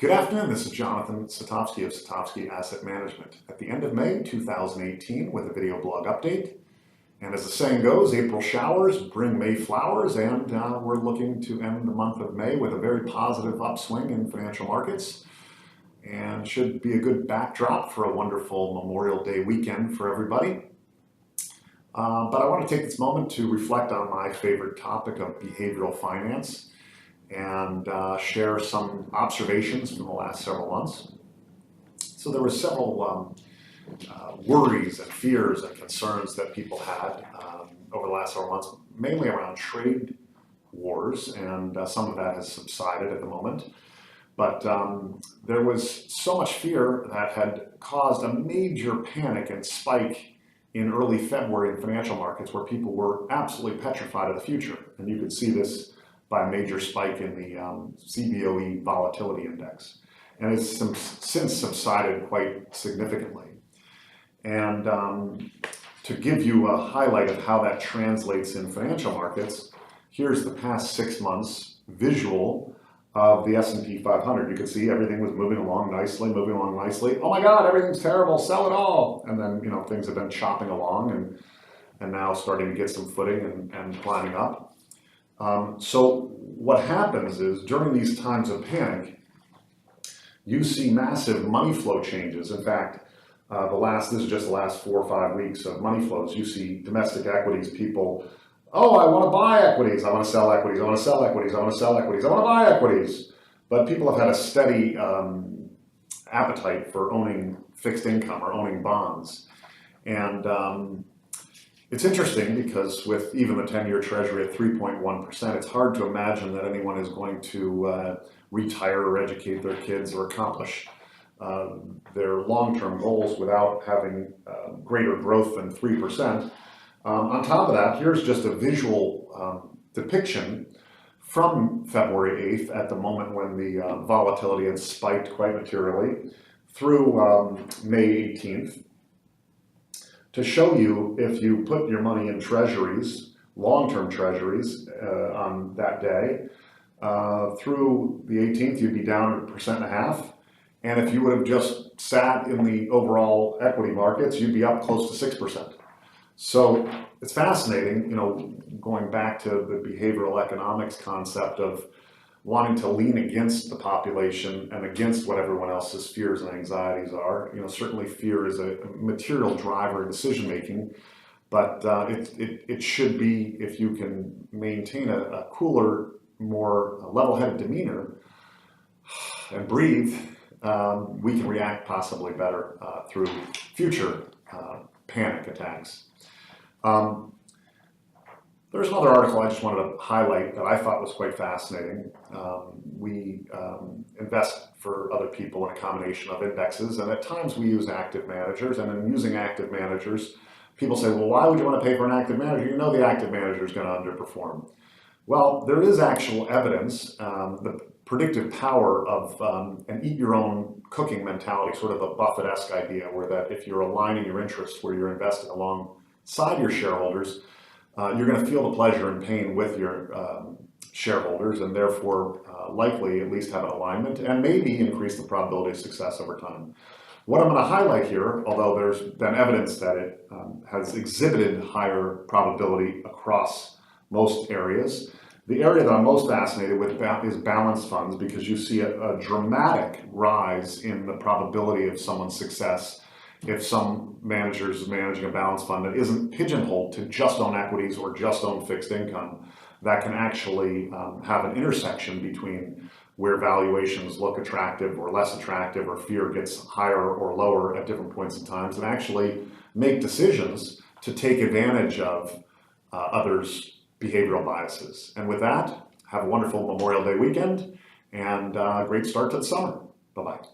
Good afternoon, this is Jonathan Satovsky of Satovsky Asset Management at the end of May 2018 with a video blog update. And as the saying goes, April showers bring May flowers, and we're looking to end the month of May with a very positive upswing in financial markets, and should be a good backdrop for a wonderful Memorial Day weekend for everybody. But I want to take this moment to reflect on my favorite topic of behavioral finance and share some observations from the last several months. So there were several worries and fears and concerns that people had over the last several months, mainly around trade wars, and some of that has subsided at the moment. But there was so much fear that had caused a major panic and spike in early February in financial markets, where people were absolutely petrified of the future. And you could see this by a major spike in the CPWA volatility index. And it's since subsided quite significantly. And to give you a highlight of how that translates in financial markets, here's the past 6 months visual of the S&P 500. You can see everything was moving along nicely. Oh my God, everything's terrible, sell it all. And then, things have been chopping along and now starting to get some footing and climbing up. So what happens is, during these times of panic, you see massive money flow changes. In fact, this is just the last 4 or 5 weeks of money flows. You see domestic equities, people, oh, I want to buy equities, I want to sell equities, I want to sell equities, I want to sell equities, I want to buy equities. But people have had a steady appetite for owning fixed income or owning bonds. And it's interesting because with even the 10-year Treasury at 3.1%, it's hard to imagine that anyone is going to retire or educate their kids or accomplish their long-term goals without having greater growth than 3%. On top of that, here's just a visual depiction from February 8th, at the moment when the volatility had spiked quite materially, through May 18th, to show you, if you put your money in treasuries, long-term treasuries, on that day, through the 18th, you'd be down 1.5%. And if you would have just sat in the overall equity markets, you'd be up close to 6%. So it's fascinating, going back to the behavioral economics concept of wanting to lean against the population and against what everyone else's fears and anxieties are. Certainly fear is a material driver in decision making, but it should be, if you can maintain a cooler, more level-headed demeanor and breathe, we can react possibly better through future panic attacks. There's another article I just wanted to highlight that I thought was quite fascinating. We invest for other people in a combination of indexes, and at times we use active managers. And in using active managers, people say, well, why would you want to pay for an active manager? You know the active manager is going to underperform. Well, there is actual evidence, the predictive power of an eat-your-own cooking mentality, sort of a Buffett-esque idea, where that if you're aligning your interests, where you're investing alongside your shareholders, you're going to feel the pleasure and pain with your shareholders, and therefore likely at least have an alignment and maybe increase the probability of success over time. What I'm going to highlight here, although there's been evidence that it has exhibited higher probability across most areas, the area that I'm most fascinated with is balanced funds, because you see a dramatic rise in the probability of someone's success if some manager is managing a balanced fund that isn't pigeonholed to just own equities or just own fixed income, that can actually have an intersection between where valuations look attractive or less attractive, or fear gets higher or lower at different points in time, and actually make decisions to take advantage of others' behavioral biases. And with that, have a wonderful Memorial Day weekend and a great start to the summer. Bye-bye.